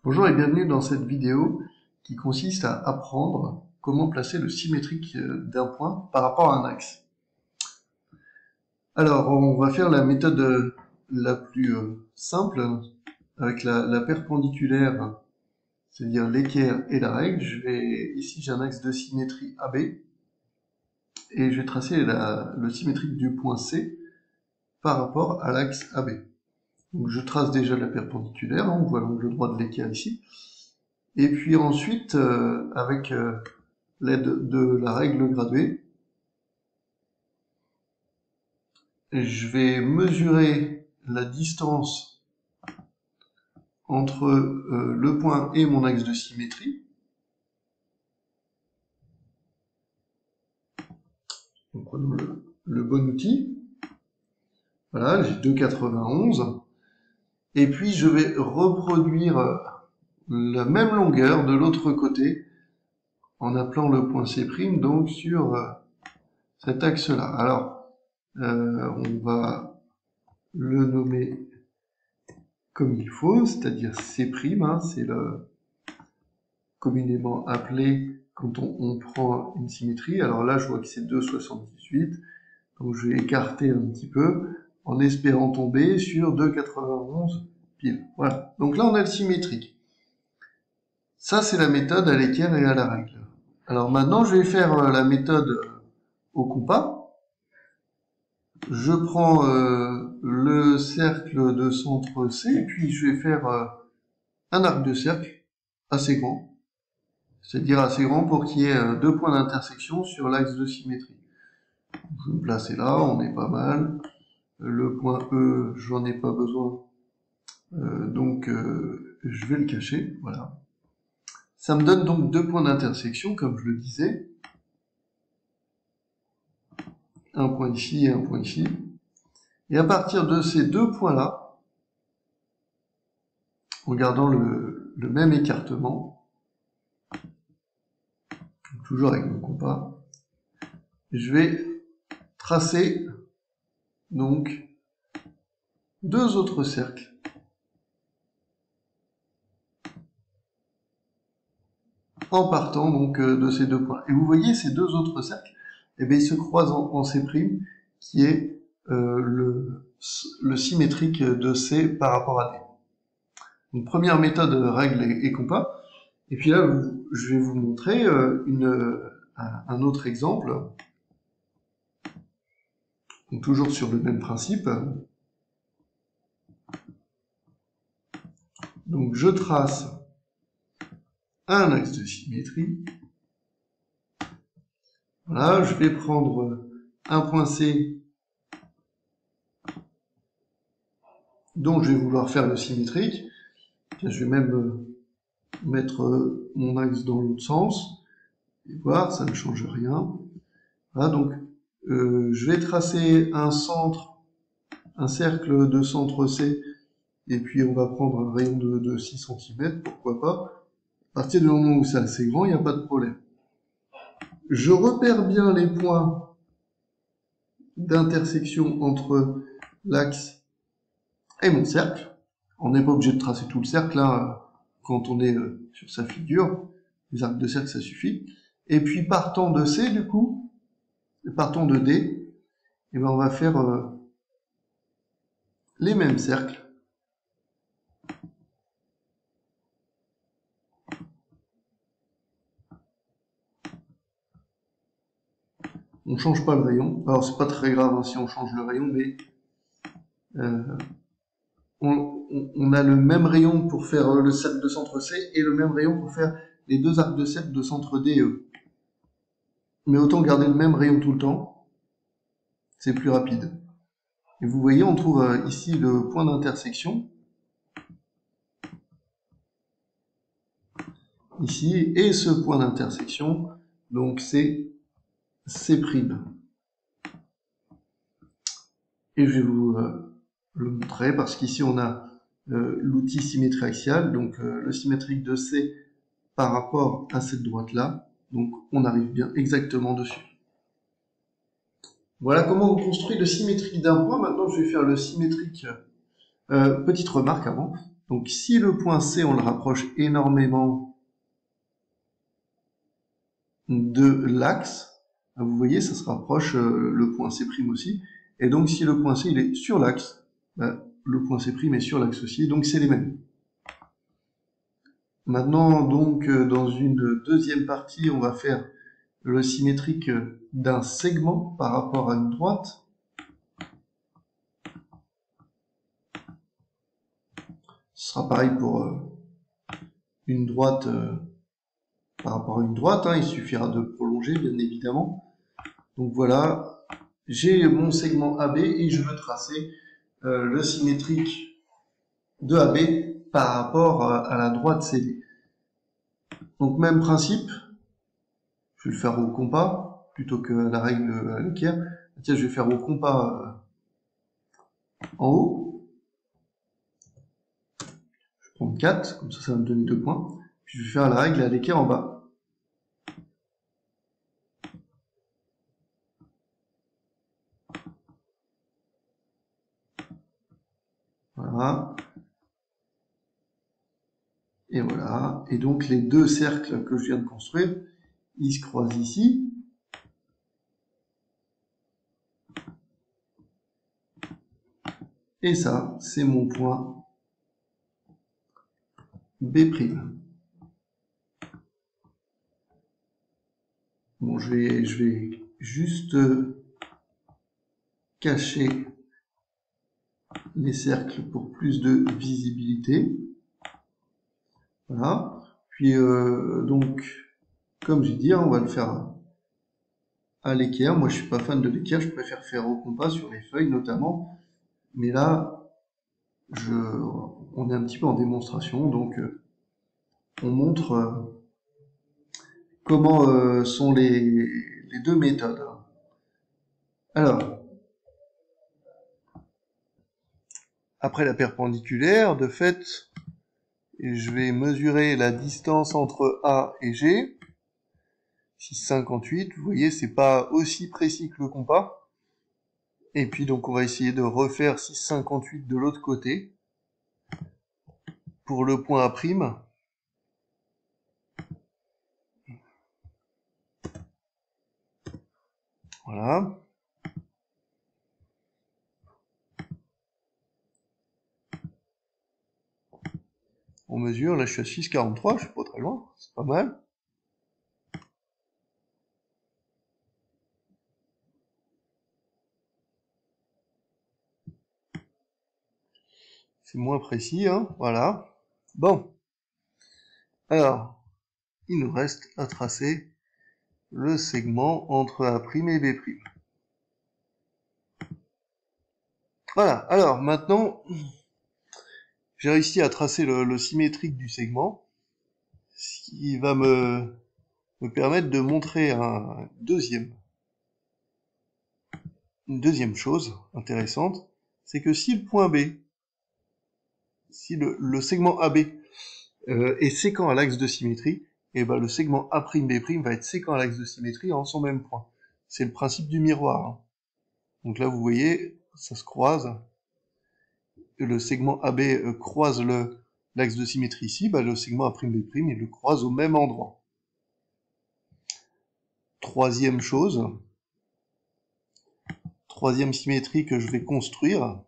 Bonjour et bienvenue dans cette vidéo qui consiste à apprendre comment placer le symétrique d'un point par rapport à un axe. Alors, on va faire la méthode la plus simple avec la perpendiculaire, c'est-à-dire l'équerre et la règle. Ici, j'ai un axe de symétrie AB et je vais tracer le symétrique du point C par rapport à l'axe AB. Donc, je trace déjà la perpendiculaire, on voit l'angle droit de l'équerre ici. Et puis ensuite, avec l'aide de la règle graduée, je vais mesurer la distance entre le point et mon axe de symétrie. Donc prenons le bon outil. Voilà, j'ai 2,91. Et puis je vais reproduire la même longueur de l'autre côté en appelant le point C' donc sur cet axe-là. Alors, on va le nommer comme il faut, c'est-à-dire C', hein, c'est le communément appelé quand on prend une symétrie. Alors là, je vois que c'est 2,78, donc je vais écarter un petit peu en espérant tomber sur 2,91 pile. Voilà, donc là on a le symétrique. Ça, c'est la méthode à l'équerre et à la règle. Alors maintenant, je vais faire la méthode au compas. Je prends le cercle de centre C, puis je vais faire un arc de cercle assez grand, c'est-à-dire assez grand pour qu'il y ait deux points d'intersection sur l'axe de symétrie. Je vais me placer là, on est pas mal. Le point E, j'en ai pas besoin, donc je vais le cacher, voilà. Ça me donne donc deux points d'intersection, comme je le disais. Un point ici et un point ici. Et à partir de ces deux points-là, en gardant le même écartement, toujours avec mon compas, je vais tracer donc deux autres cercles en partant donc de ces deux points. Et vous voyez ces deux autres cercles, eh bien, ils se croisent en C', qui est le symétrique de C par rapport à D. Donc première méthode, règle et compas. Et puis là, je vais vous montrer un autre exemple. Donc toujours sur le même principe. Donc je trace un axe de symétrie. Voilà, je vais prendre un point C dont je vais vouloir faire le symétrique. Je vais même mettre mon axe dans l'autre sens et voir, ça ne change rien. Voilà, donc je vais tracer un cercle de centre C, et puis on va prendre un rayon de 6 cm, pourquoi pas. À partir du moment où c'est assez grand, il n'y a pas de problème. Je repère bien les points d'intersection entre l'axe et mon cercle. On n'est pas obligé de tracer tout le cercle, hein, quand on est sur sa figure. Les arcs de cercle, ça suffit. Et puis partant de C, du coup, partant de D, et ben on va faire les mêmes cercles. On change pas le rayon. Alors c'est pas très grave hein, si on change le rayon, mais on a le même rayon pour faire le cercle de centre C et le même rayon pour faire les deux arcs de cercle de centre D et E. Mais autant garder le même rayon tout le temps, c'est plus rapide. Et vous voyez, on trouve ici le point d'intersection, ici, et ce point d'intersection, donc c'est C'. Et je vais vous le montrer, parce qu'ici on a l'outil symétrie axiale, donc le symétrique de C par rapport à cette droite-là, donc on arrive bien exactement dessus. Voilà comment on construit le symétrique d'un point. Maintenant je vais faire le symétrique. Petite remarque avant, Donc si le point C, on le rapproche énormément de l'axe, vous voyez, ça se rapproche le point C' aussi. Et donc si le point C il est sur l'axe, le point C' est sur l'axe aussi, donc c'est les mêmes. Maintenant, donc, dans une deuxième partie, on va faire le symétrique d'un segment par rapport à une droite. Ce sera pareil pour une droite par rapport à une droite, hein, il suffira de prolonger, bien évidemment. Donc voilà, j'ai mon segment AB et je veux tracer le symétrique de AB par rapport à la droite CD. Donc même principe, je vais le faire au compas plutôt que la règle à l'équerre. Tiens, je vais faire au compas en haut. Je vais prendre 4, comme ça va me donner 2 points. Puis je vais faire la règle à l'équerre en bas. Voilà. Et voilà. Et donc les deux cercles que je viens de construire, ils se croisent ici. Et ça, c'est mon point B'. Bon, je vais juste cacher les cercles pour plus de visibilité. Voilà. Puis donc, comme j'ai dit, on va le faire à l'équerre. Moi, je suis pas fan de l'équerre, je préfère faire au compas sur les feuilles notamment. Mais là, on est un petit peu en démonstration, donc on montre comment sont les deux méthodes. Alors, après la perpendiculaire, de fait, je vais mesurer la distance entre A et G. 6,58, vous voyez, c'est pas aussi précis que le compas. Et puis donc on va essayer de refaire 6,58 de l'autre côté pour le point A'. Voilà. On mesure, là je suis à 6,43, je suis pas très loin, c'est pas mal. C'est moins précis, hein, voilà. Bon. Alors, il nous reste à tracer le segment entre A' et B'. Voilà, alors maintenant, j'ai réussi à tracer le symétrique du segment, ce qui va me permettre de montrer une deuxième chose intéressante, c'est que si le point B, si le segment AB est séquent à l'axe de symétrie, et ben le segment A'B' va être séquent à l'axe de symétrie en son même point. C'est le principe du miroir. Hein. Donc là, vous voyez, ça se croise. Le segment AB croise l'axe de symétrie ici, ben le segment A'B', il le croise au même endroit. Troisième chose, troisième symétrie que je vais construire,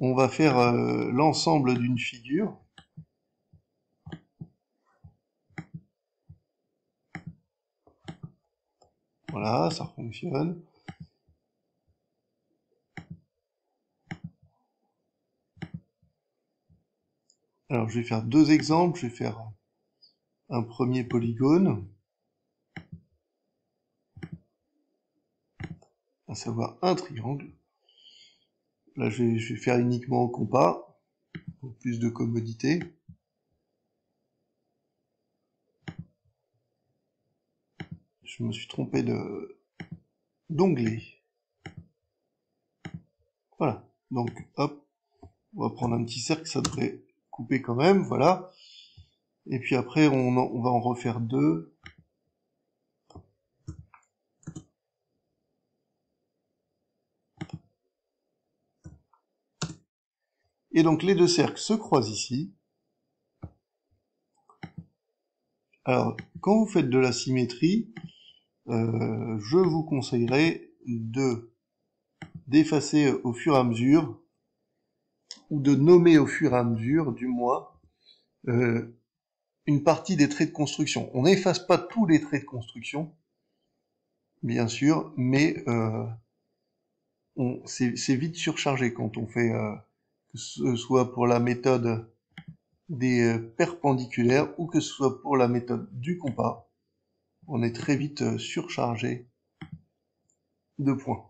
on va faire l'ensemble d'une figure. Voilà, ça fonctionne. Alors, je vais faire deux exemples. Je vais faire un premier polygone, à savoir un triangle. Là, je vais faire uniquement au compas, pour plus de commodité. Je me suis trompé d'onglet. Voilà. Donc, hop, on va prendre un petit cercle, ça devrait couper quand même, voilà. Et puis après, on va en refaire deux. Et donc les deux cercles se croisent ici. Alors, quand vous faites de la symétrie, je vous conseillerais d'effacer au fur et à mesure, ou de nommer au fur et à mesure, du moins, une partie des traits de construction. On n'efface pas tous les traits de construction, bien sûr, mais c'est vite surchargé quand on fait, que ce soit pour la méthode des perpendiculaires ou que ce soit pour la méthode du compas, on est très vite surchargé de points.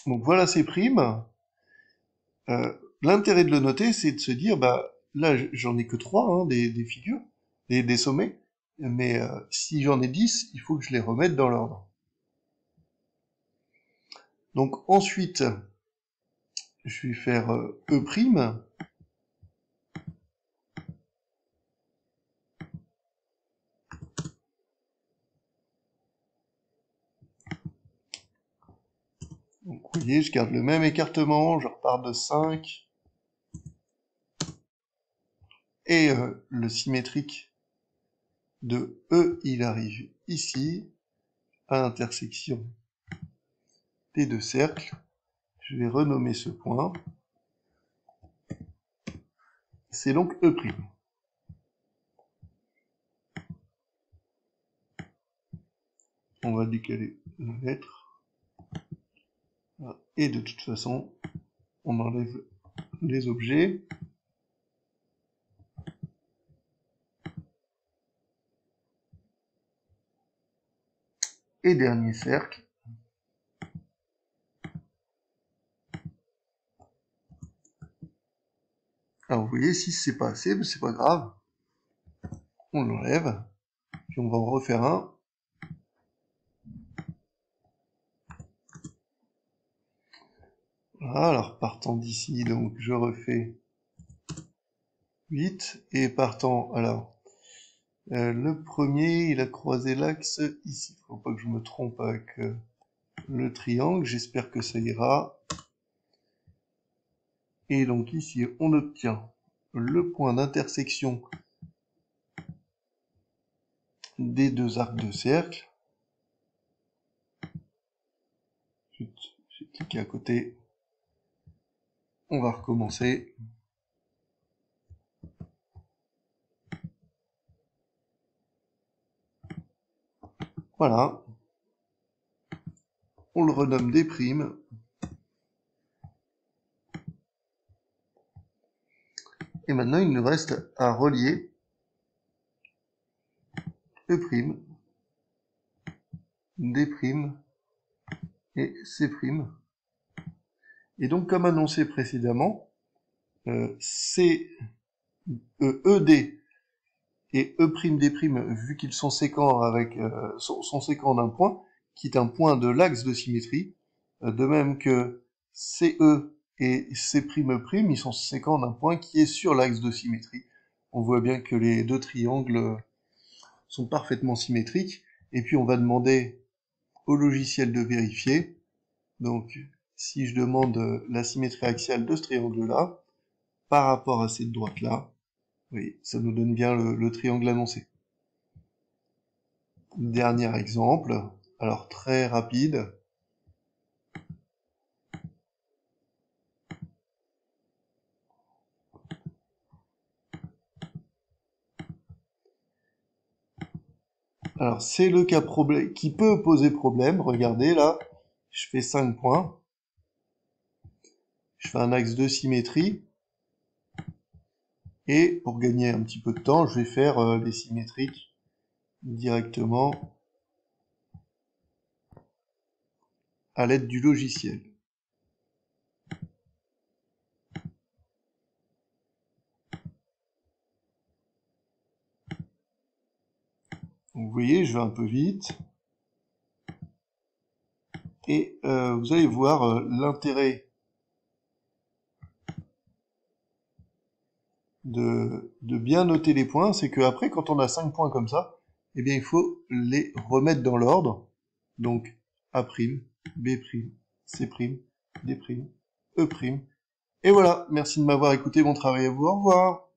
Donc voilà ces primes. L'intérêt de le noter, c'est de se dire, bah là j'en ai que 3 hein, des figures, des sommets, mais si j'en ai 10, il faut que je les remette dans l'ordre. Donc ensuite, je vais faire E'. Donc vous voyez, je garde le même écartement, je repars de 5. Et le symétrique de E, il arrive ici, à l'intersection des deux cercles. Je vais renommer ce point. C'est donc E'. On va décaler la lettre. Et de toute façon, on enlève les objets. Et dernier cercle. Alors vous voyez, si c'est pas assez, c'est pas grave. On l'enlève. Puis on va en refaire un. Voilà, alors partant d'ici, donc je refais 8. Et partant, alors, le premier, il a croisé l'axe ici. Faut pas que je me trompe avec le triangle. J'espère que ça ira. Et donc ici, on obtient le point d'intersection des deux arcs de cercle. J'ai cliqué à côté. On va recommencer. Voilà. On le renomme des primes. Et maintenant, il nous reste à relier E', D' et C'. Et donc, comme annoncé précédemment, ED et E'D', vu qu'ils sont séquents sont séquents d'un point, qui est un point de l'axe de symétrie, de même que CE et C', ils sont séquents d'un point qui est sur l'axe de symétrie. On voit bien que les deux triangles sont parfaitement symétriques, et puis on va demander au logiciel de vérifier. Donc, si je demande la symétrie axiale de ce triangle-là, par rapport à cette droite-là, oui, ça nous donne bien le triangle annoncé. Dernier exemple, alors très rapide. Alors c'est le cas qui peut poser problème. Regardez là, je fais 5 points. Je fais un axe de symétrie. Et pour gagner un petit peu de temps, je vais faire les symétriques directement à l'aide du logiciel. Donc, vous voyez, je vais un peu vite. Et vous allez voir l'intérêt de bien noter les points, c'est qu'après, quand on a 5 points comme ça, eh bien, il faut les remettre dans l'ordre. Donc, A', B', C', D', E', Et voilà, merci de m'avoir écouté, bon travail à vous, au revoir.